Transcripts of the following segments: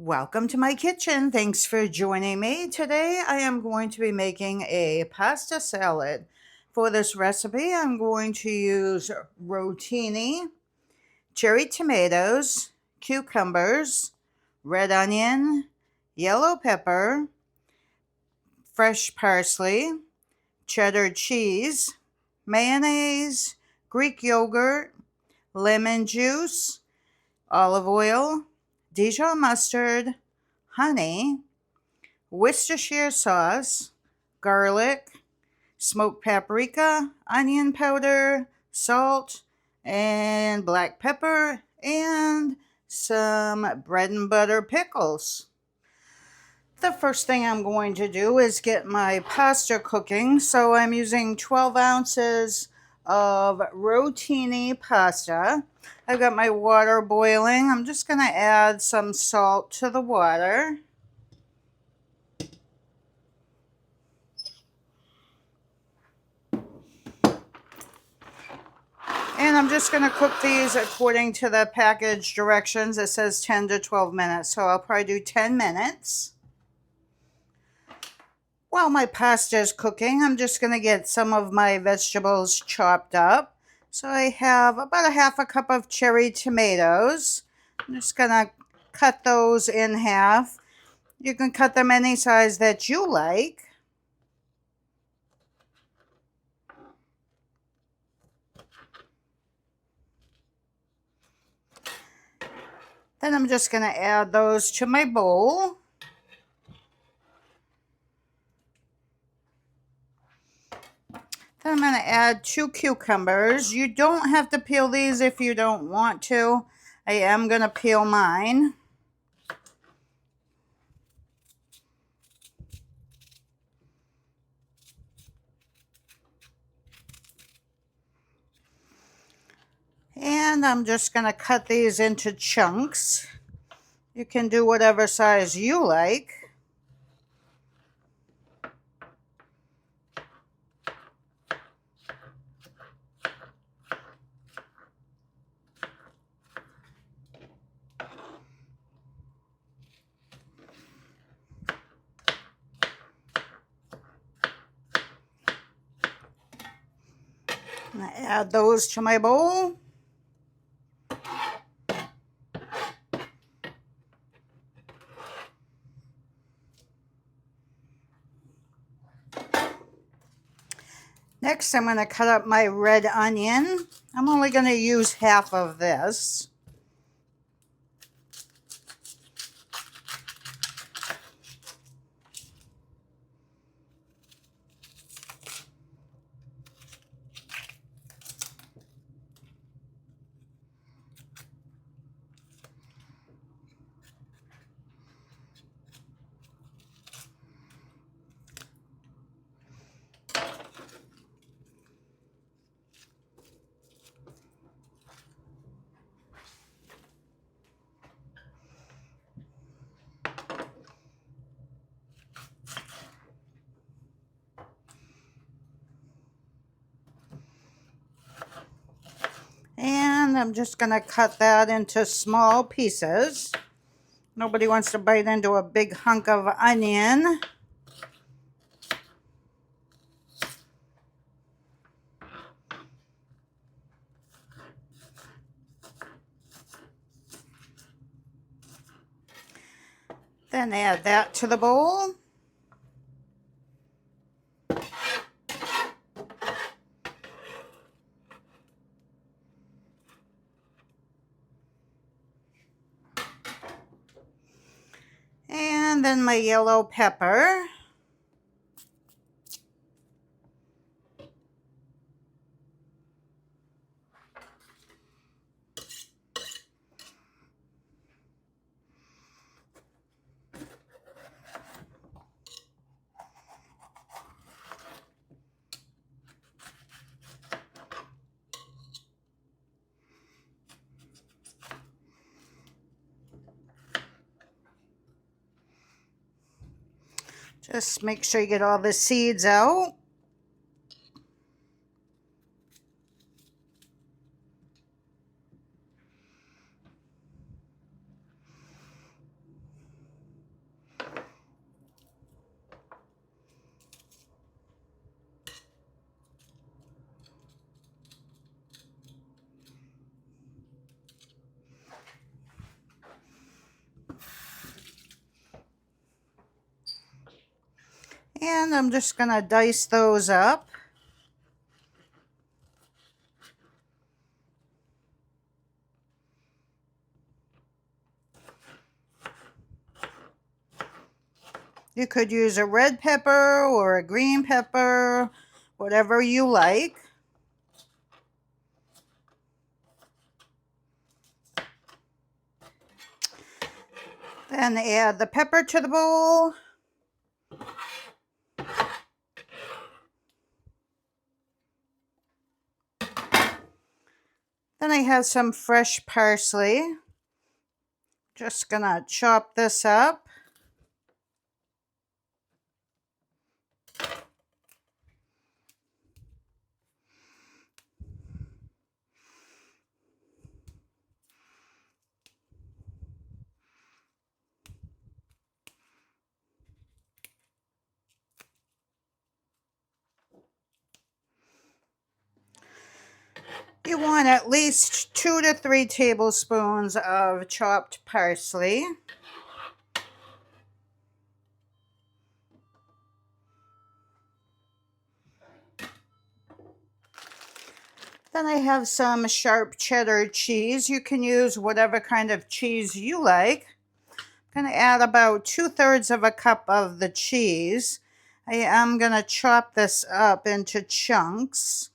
Welcome to my kitchen. Thanks for joining me. Today I am going to be making a pasta salad. For this recipe, I'm going to use rotini, cherry tomatoes, cucumbers, red onion, yellow pepper, fresh parsley, cheddar cheese, mayonnaise, Greek yogurt, lemon juice, olive oil, Dijon mustard, honey, Worcestershire sauce, garlic, smoked paprika, onion powder, salt, and black pepper, and some bread and butter pickles. The first thing I'm going to do is get my pasta cooking. So I'm using 12 ounces of rotini pasta. I've got my water boiling. I'm just going to add some salt to the water. And I'm just going to cook these according to the package directions. It says 10 to 12 minutes, so I'll probably do 10 minutes. While my pasta is cooking, I'm just going to get some of my vegetables chopped up. So I have about a half a cup of cherry tomatoes. I'm just going to cut those in half. You can cut them any size that you like. Then I'm just going to add those to my bowl. Then I'm going to add 2 cucumbers. You don't have to peel these if you don't want to. I am going to peel mine. And I'm just going to cut these into chunks. You can do whatever size you like. I'm going to add those to my bowl. Next, I'm going to cut up my red onion. I'm only going to use half of this. And I'm just going to cut that into small pieces. Nobody wants to bite into a big hunk of onion. Then add that to the bowl. And then my yellow pepper. Just make sure you get all the seeds out. And I'm just going to dice those up. You could use a red pepper or a green pepper, whatever you like. Then add the pepper to the bowl. Then I have some fresh parsley. Just gonna chop this up. You want at least 2 to 3 tablespoons of chopped parsley. Then I have some sharp cheddar cheese. You can use whatever kind of cheese you like. I'm going to add about 2/3 of a cup of the cheese. I am going to chop this up into chunks.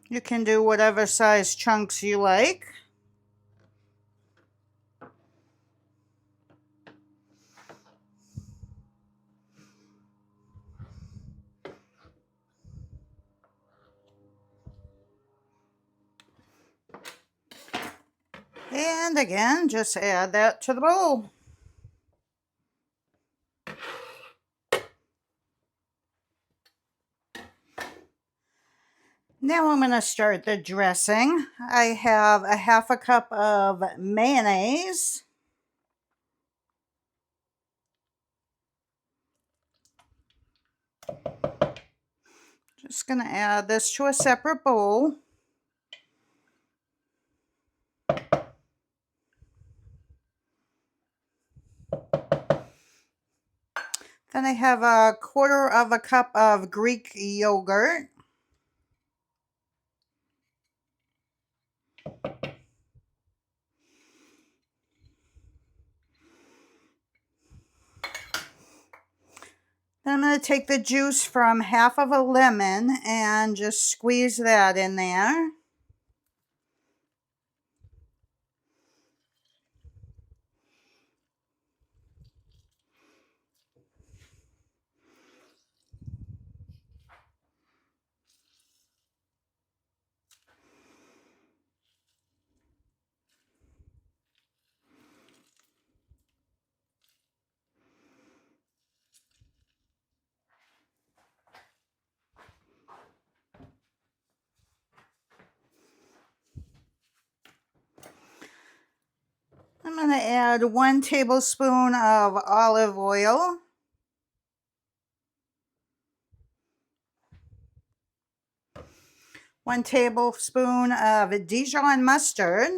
You can do whatever size chunks you like. And again, just add that to the bowl. Now I'm going to start the dressing. I have a 1/2 cup of mayonnaise. Just going to add this to a separate bowl. Then I have a 1/4 of a cup of Greek yogurt. Then I'm going to take the juice from 1/2 of a lemon and just squeeze that in there. I'm going to add 1 tablespoon of olive oil. One tablespoon of Dijon mustard.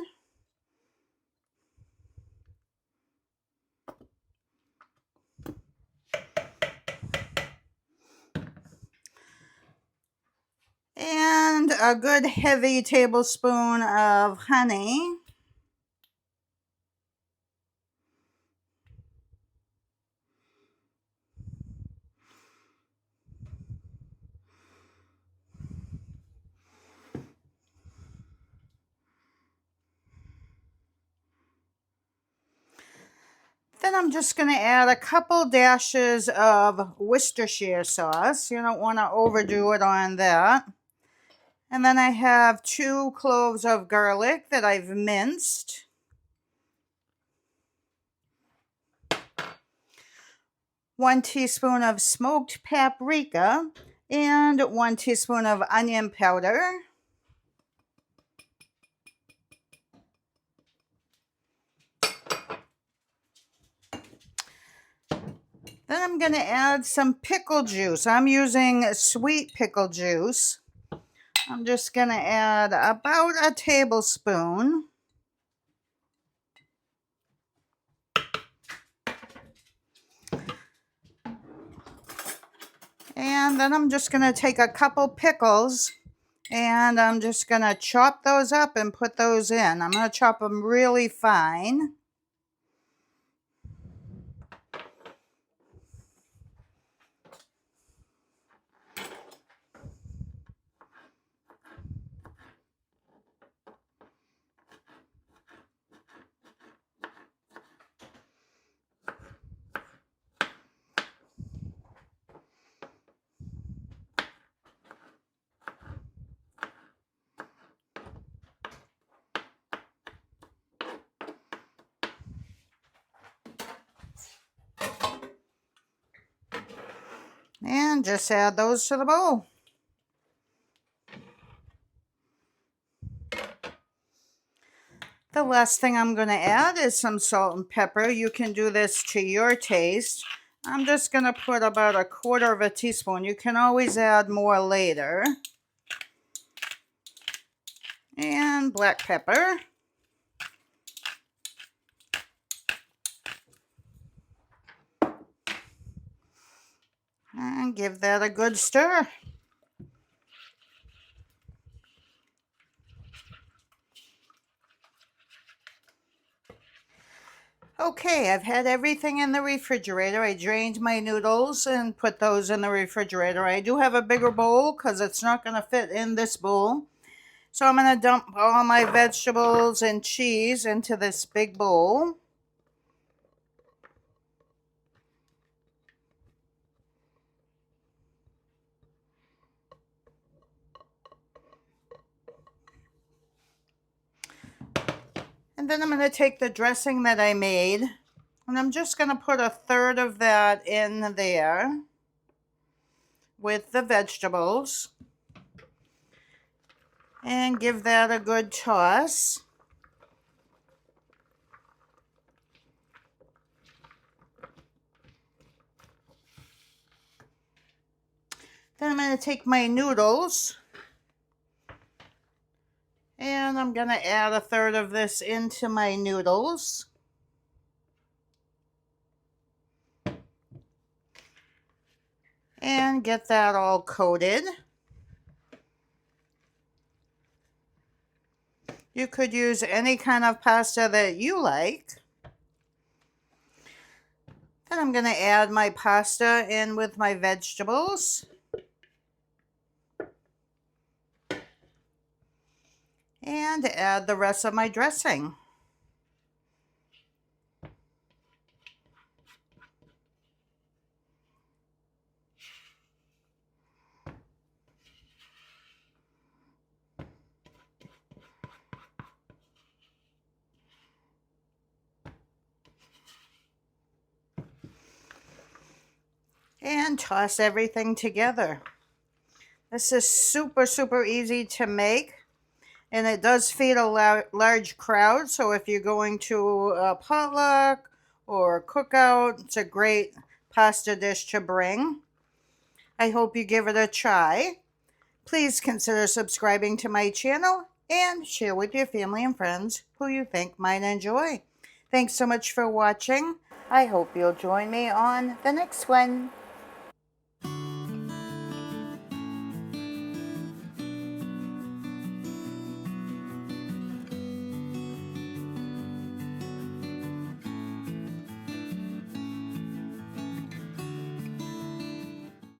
And a good heavy tablespoon of honey. Then I'm just going to add a couple dashes of Worcestershire sauce. You don't want to overdo it on that. And then I have 2 cloves of garlic that I've minced. 1 teaspoon of smoked paprika and 1 teaspoon of onion powder. Then I'm going to add some pickle juice. I'm using sweet pickle juice. I'm just going to add about a tablespoon. And then I'm just going to take a couple pickles and I'm just going to chop those up and put those in. I'm going to chop them really fine. And just add those to the bowl. The last thing I'm going to add is some salt and pepper. You can do this to your taste. I'm just going to put about 1/4 teaspoon. You can always add more later. And black pepper. And give that a good stir. Okay, I've had everything in the refrigerator. I drained my noodles and put those in the refrigerator. I do have a bigger bowl because it's not going to fit in this bowl. So I'm going to dump all my vegetables and cheese into this big bowl. And then I'm going to take the dressing that I made, and I'm just going to put 1/3 of that in there with the vegetables and give that a good toss. Then I'm going to take my noodles and I'm going to add 1/3 of this into my noodles. And get that all coated. You could use any kind of pasta that you like. Then I'm going to add my pasta in with my vegetables. And add the rest of my dressing. And toss everything together. This is super easy to make, and it does feed a large crowd. So if you're going to a potluck or a cookout, it's a great pasta dish to bring. I hope you give it a try. Please consider subscribing to my channel and share with your family and friends who you think might enjoy. Thanks so much for watching. I hope you'll join me on the next one.